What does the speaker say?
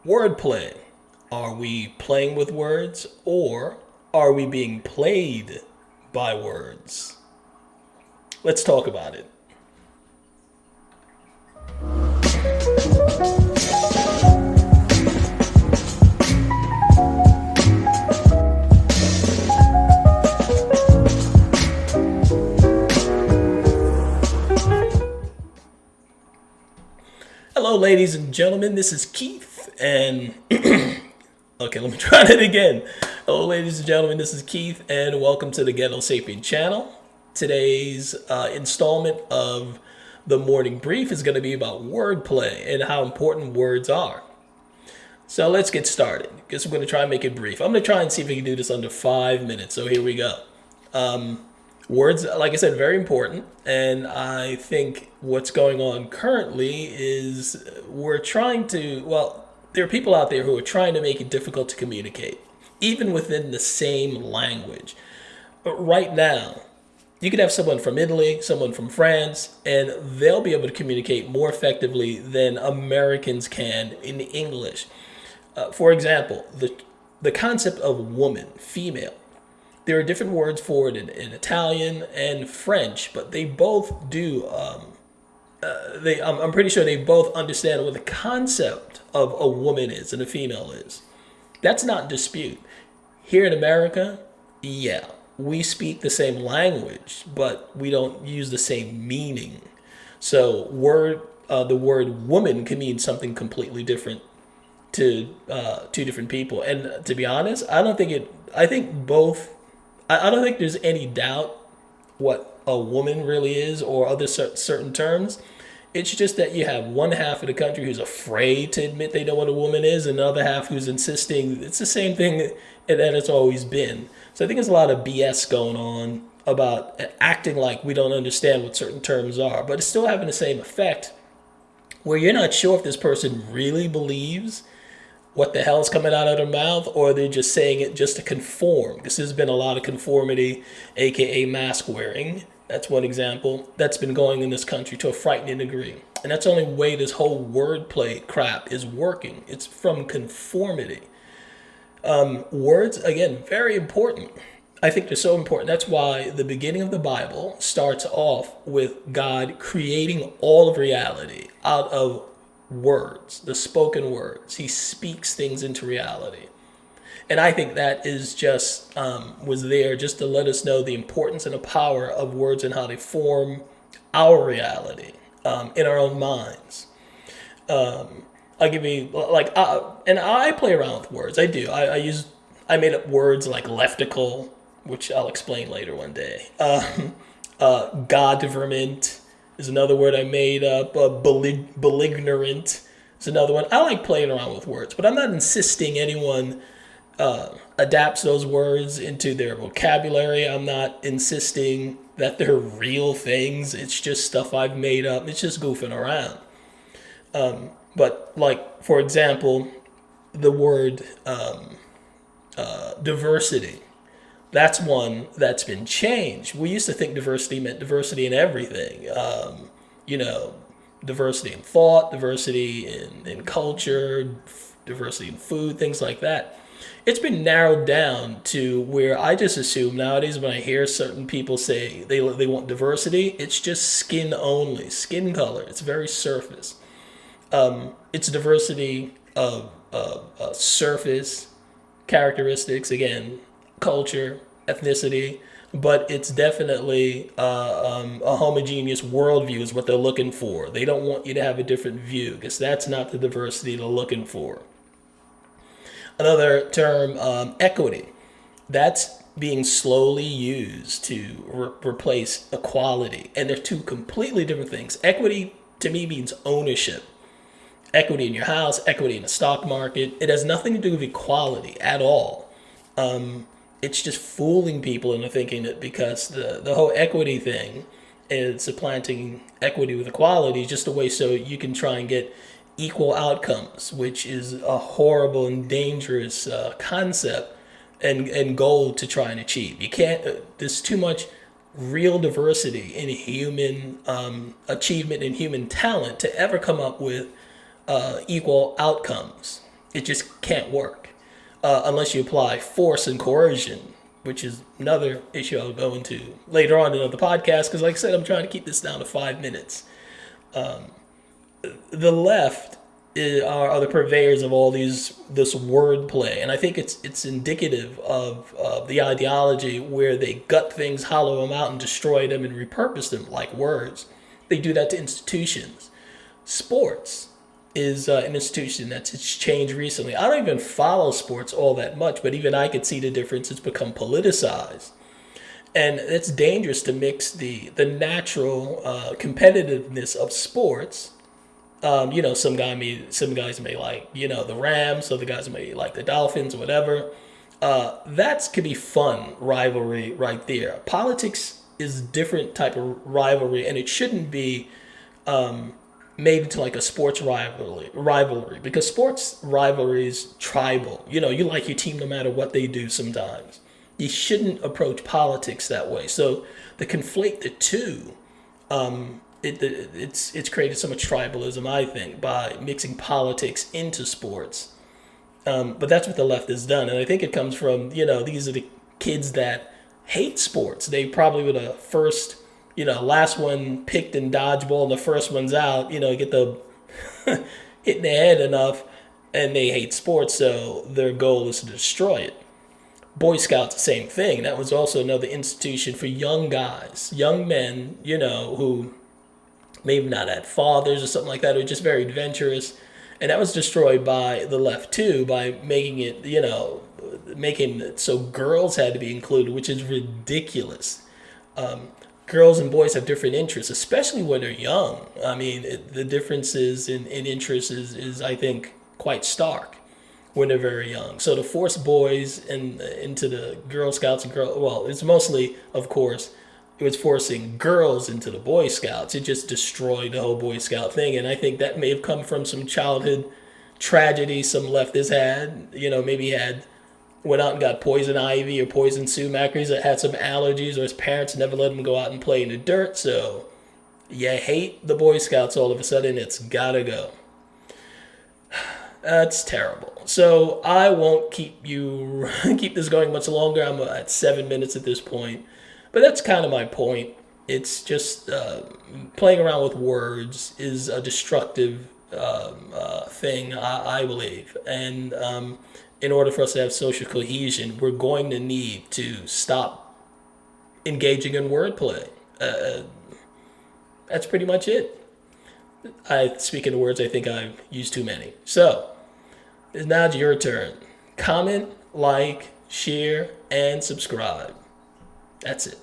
Wordplay. Are we playing with words or are we being played by words? Let's talk about it. Hello, ladies and gentlemen. This is Keith, and okay, let me try that again. Hello, ladies and gentlemen. This is Keith, and welcome to the Ghetto Sapien channel. Today's installment of the morning brief is going to be about wordplay and how important words are. So let's get started. Guess we're going to try and make it brief. I'm going to try and see if we can do this under 5 minutes. So here we go. Words, like I said, very important. And I think what's going on currently is we're trying to, well, there are people out there who are trying to make it difficult to communicate, even within the same language. But right now, you could have someone from Italy, someone from France, and they'll be able to communicate more effectively than Americans can in English. For example, the concept of woman, female, there are different words for it in Italian and French, but they both do. I'm pretty sure they both understand what the concept of a woman is and a female is. That's not in dispute. Here in America, yeah, we speak the same language, but we don't use the same meaning. So, the word woman can mean something completely different to two different people. And to be honest, I don't think it. I think both. I don't think there's any doubt what a woman really is or other certain terms. It's just that you have one half of the country who's afraid to admit they know what a woman is, and the other half who's insisting it's the same thing that it's always been. So I think there's a lot of BS going on about acting like we don't understand what certain terms are, but it's still having the same effect where you're not sure if this person really believes what the hell is coming out of their mouth, or they're just saying it just to conform. Because there's been a lot of conformity, aka mask wearing. That's one example that's been going in this country to a frightening degree. And that's the only way this whole wordplay crap is working. It's from conformity. Words, again, very important. I think they're so important. That's why the beginning of the Bible starts off with God creating all of reality out of words, the spoken words. He speaks things into reality. And I think that is just, was there just to let us know the importance and the power of words and how they form our reality in our own minds. I'll give you, like, and I play around with words. I do. I made up words like leftical, which I'll explain later one day. Godverment is another word I made up. Belligerent is another one. I like playing around with words, but I'm not insisting anyone adapts those words into their vocabulary. I'm not insisting that they're real things. It's just stuff I've made up. It's just goofing around. But like, for example, the word diversity. That's one that's been changed. We used to think diversity meant diversity in everything. You know, diversity in thought, diversity in culture, diversity in food, things like that. It's been narrowed down to where I just assume nowadays when I hear certain people say they want diversity, it's just skin only, skin color. It's very surface. It's diversity of surface characteristics, again, culture, ethnicity, but it's definitely a homogeneous worldview is what they're looking for. They don't want you to have a different view because that's not the diversity they're looking for. Another term, equity. That's being slowly used to replace equality. And they're two completely different things. Equity to me means ownership. Equity in your house, equity in the stock market. It has nothing to do with equality at all. It's just fooling people into thinking that because the whole equity thing is supplanting equity with equality is just a way so you can try and get equal outcomes, which is a horrible and dangerous concept and goal to try and achieve. You can't, there's too much real diversity in human achievement and human talent to ever come up with equal outcomes. It just can't work unless you apply force and coercion, which is another issue I'll go into later on in the podcast. Because, like I said, I'm trying to keep this down to 5 minutes. The left are the purveyors of all this wordplay, and I think it's indicative of the ideology where they gut things, hollow them out, and destroy them and repurpose them like words. They do that to institutions. Sports is an institution that's changed recently. I don't even follow sports all that much, but even I could see the difference. It's become politicized. And it's dangerous to mix the natural competitiveness of sports. Some guys may like the Rams, other guys may like the Dolphins, whatever. That could be fun rivalry right there. Politics is a different type of rivalry, and it shouldn't be made into like a sports rivalry because sports rivalry is tribal. You like your team no matter what they do. Sometimes you shouldn't approach politics that way. So to conflate the two, it's created so much tribalism, I think, by mixing politics into sports. But that's what the left has done, and I think it comes from these are the kids that hate sports. They probably were the first, last one picked in dodgeball, and the first one's out. Get the hit in the head enough, and they hate sports, so their goal is to destroy it. Boy Scouts, the same thing. That was also another institution for young guys, young men, who maybe not had fathers or something like that, or just very adventurous. And that was destroyed by the left too, by making it, making it so girls had to be included, which is ridiculous. Girls and boys have different interests, especially when they're young. I mean, the differences in interests is, I think, quite stark when they're very young. So to force boys into the Girl Scouts and it's mostly, of course, it was forcing girls into the Boy Scouts. It just destroyed the whole Boy Scout thing. And I think that may have come from some childhood tragedy some leftists had. Maybe went out and got poison ivy or poison sumac, or he had some allergies, or his parents never let him go out and play in the dirt. So you hate the Boy Scouts all of a sudden. It's gotta go. That's terrible. So I won't keep this going much longer. I'm at 7 minutes at this point. But that's kind of my point. It's just playing around with words is a destructive thing, I believe. And in order for us to have social cohesion, we're going to need to stop engaging in wordplay. That's pretty much it. Speaking of words, I think I've used too many. So now it's your turn. Comment, like, share, and subscribe. That's it.